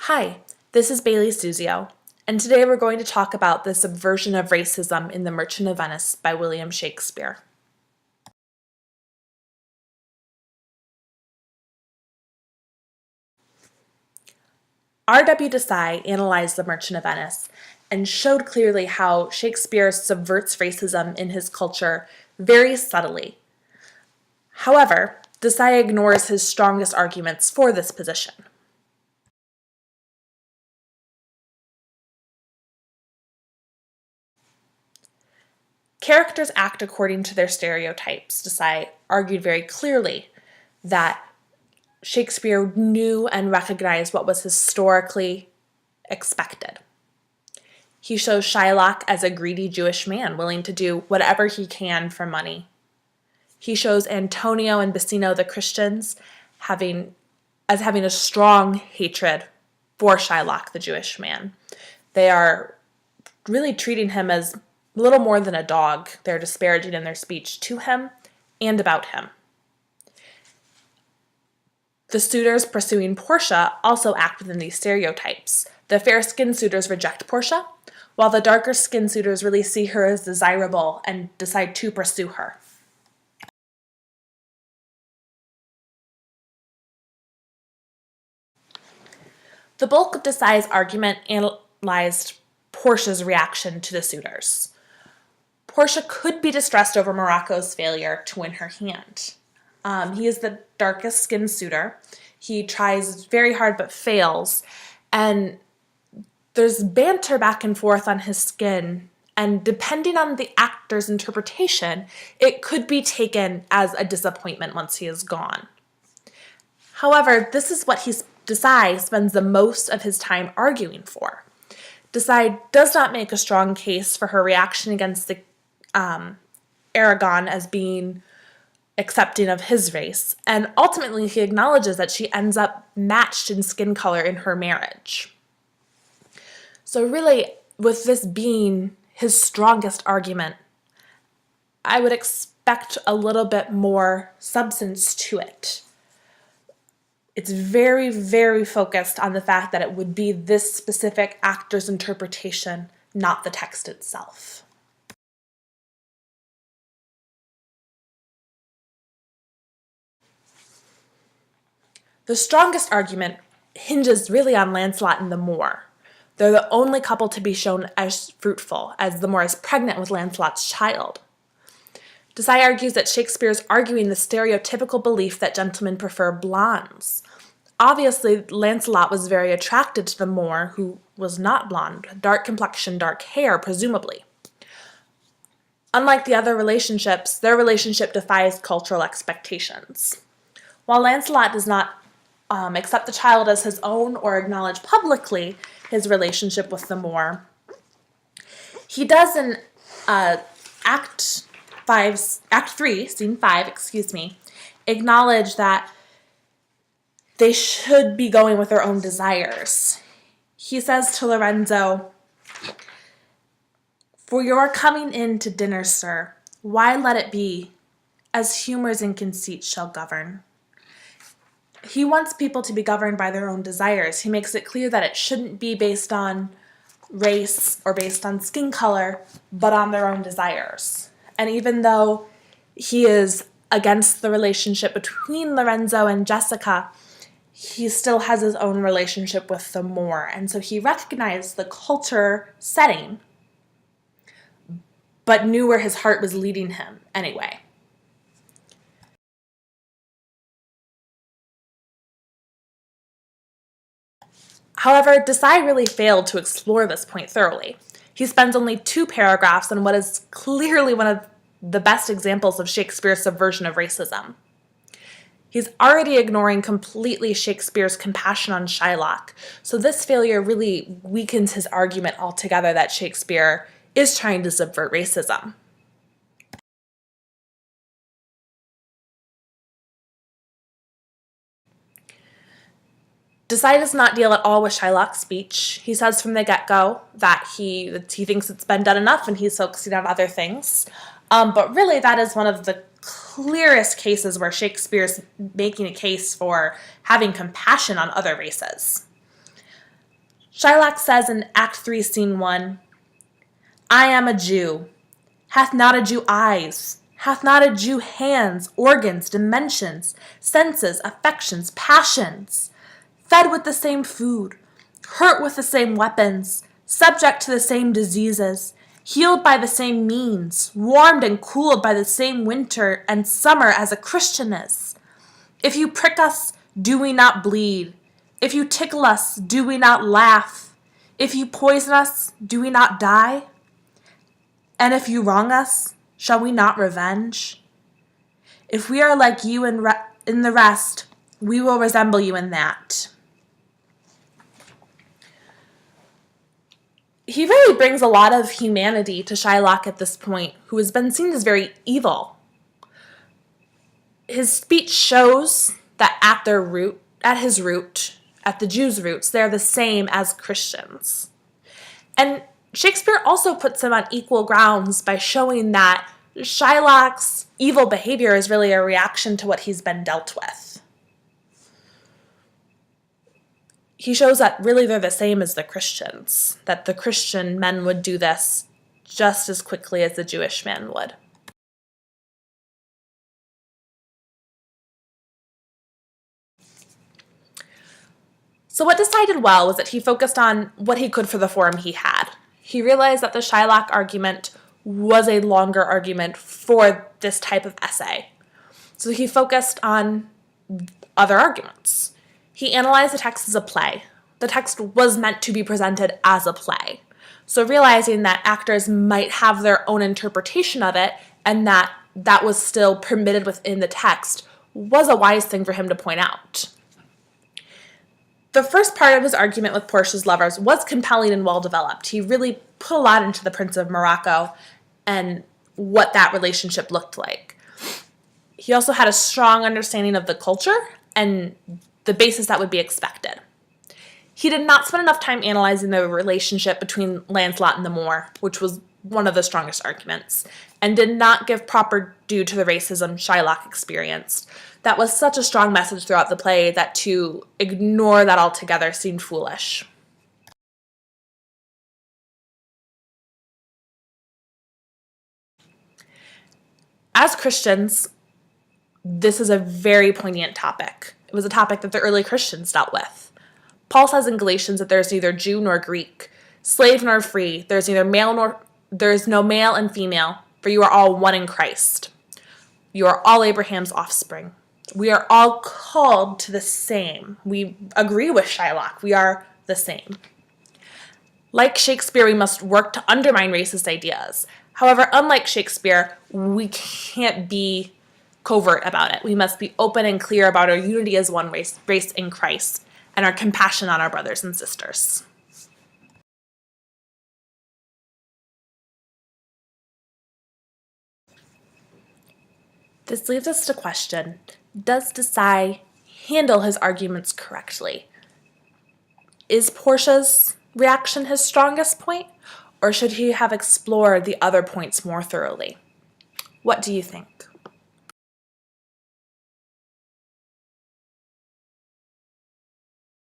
Hi, this is Bailey Suzio, and today we're going to talk about the subversion of racism in The Merchant of Venice by William Shakespeare. R.W. Desai analyzed The Merchant of Venice and showed clearly how Shakespeare subverts racism in his culture very subtly. However, Desai ignores his strongest arguments for this position. Characters act according to their stereotypes. Desai argued very clearly that Shakespeare knew and recognized what was historically expected. He shows Shylock as a greedy Jewish man willing to do whatever he can for money. He shows Antonio and Basino, the Christians, having a strong hatred for Shylock, the Jewish man. They are really treating him as little more than a dog. They're disparaging in their speech to him and about him. The suitors pursuing Portia also act within these stereotypes. The fair-skinned suitors reject Portia, while the darker-skinned suitors really see her as desirable and decide to pursue her. The bulk of Desai's argument analyzed Portia's reaction to the suitors. Portia could be distressed over Morocco's failure to win her hand. He is the darkest skinned suitor. He tries very hard but fails, and there's banter back and forth on his skin, and depending on the actor's interpretation, it could be taken as a disappointment once he is gone. However, this is what Desai spends the most of his time arguing for. Desai does not make a strong case for her reaction against the Aragon as being accepting of his race, and ultimately he acknowledges that she ends up matched in skin color in her marriage. So really, with this being his strongest argument, I would expect a little bit more substance to it. It's very, very focused on the fact that it would be this specific actor's interpretation, not the text itself. The strongest argument hinges really on Lancelot and the Moor. They're the only couple to be shown as fruitful, as the Moor is pregnant with Lancelot's child. Desai argues that Shakespeare is arguing the stereotypical belief that gentlemen prefer blondes. Obviously, Lancelot was very attracted to the Moor, who was not blonde, dark complexion, dark hair, presumably. Unlike the other relationships, their relationship defies cultural expectations. While Lancelot does not accept the child as his own or acknowledge publicly his relationship with the Moor, he does in Act 3, Scene 5, acknowledge that they should be going with their own desires. He says to Lorenzo, "For your coming in to dinner, sir, why let it be, as humors and conceits shall govern." He wants people to be governed by their own desires. He makes it clear that it shouldn't be based on race or based on skin color, but on their own desires. And even though he is against the relationship between Lorenzo and Jessica, he still has his own relationship with the Moor. And so he recognized the culture setting, but knew where his heart was leading him anyway. However, Desai really failed to explore this point thoroughly. He spends only 2 paragraphs on what is clearly one of the best examples of Shakespeare's subversion of racism. He's already ignoring completely Shakespeare's compassion on Shylock, so this failure really weakens his argument altogether that Shakespeare is trying to subvert racism. Desai does not deal at all with Shylock's speech. He says from the get-go that he thinks it's been done enough and he's focusing on other things. But really, that is one of the clearest cases where Shakespeare's making a case for having compassion on other races. Shylock says in Act 3, Scene 1, I am a Jew. Hath not a Jew eyes? Hath not a Jew hands, organs, dimensions, senses, affections, passions? Fed with the same food, hurt with the same weapons, subject to the same diseases, healed by the same means, warmed and cooled by the same winter and summer as a Christian is. If you prick us, do we not bleed? If you tickle us, do we not laugh? If you poison us, do we not die? And if you wrong us, shall we not revenge? If we are like you in the rest, we will resemble you in that. He really brings a lot of humanity to Shylock at this point, who has been seen as very evil. His speech shows that at his root, at the Jews' roots, they're the same as Christians. And Shakespeare also puts him on equal grounds by showing that Shylock's evil behavior is really a reaction to what he's been dealt with. He shows that really they're the same as the Christians, that the Christian men would do this just as quickly as the Jewish men would. So what decided well was that he focused on what he could for the forum he had. He realized that the Shylock argument was a longer argument for this type of essay. So he focused on other arguments. He analyzed the text as a play. The text was meant to be presented as a play. So realizing that actors might have their own interpretation of it and that that was still permitted within the text was a wise thing for him to point out. The first part of his argument with Portia's lovers was compelling and well-developed. He really put a lot into the Prince of Morocco and what that relationship looked like. He also had a strong understanding of the culture and the basis that would be expected. He did not spend enough time analyzing the relationship between Lancelot and the Moor, which was one of the strongest arguments, and did not give proper due to the racism Shylock experienced. That was such a strong message throughout the play that to ignore that altogether seemed foolish. As Christians, this is a very poignant topic. It was a topic that the early Christians dealt with. Paul says in Galatians that there is neither Jew nor Greek, slave nor free, there is no male and female, for you are all one in Christ. You are all Abraham's offspring. We are all called to the same. We agree with Shylock. We are the same. Like Shakespeare, we must work to undermine racist ideas. However, unlike Shakespeare, we can't be covert about it. We must be open and clear about our unity as one race in Christ and our compassion on our brothers and sisters. This leaves us to question, does Desai handle his arguments correctly? Is Portia's reaction his strongest point, or should he have explored the other points more thoroughly? What do you think?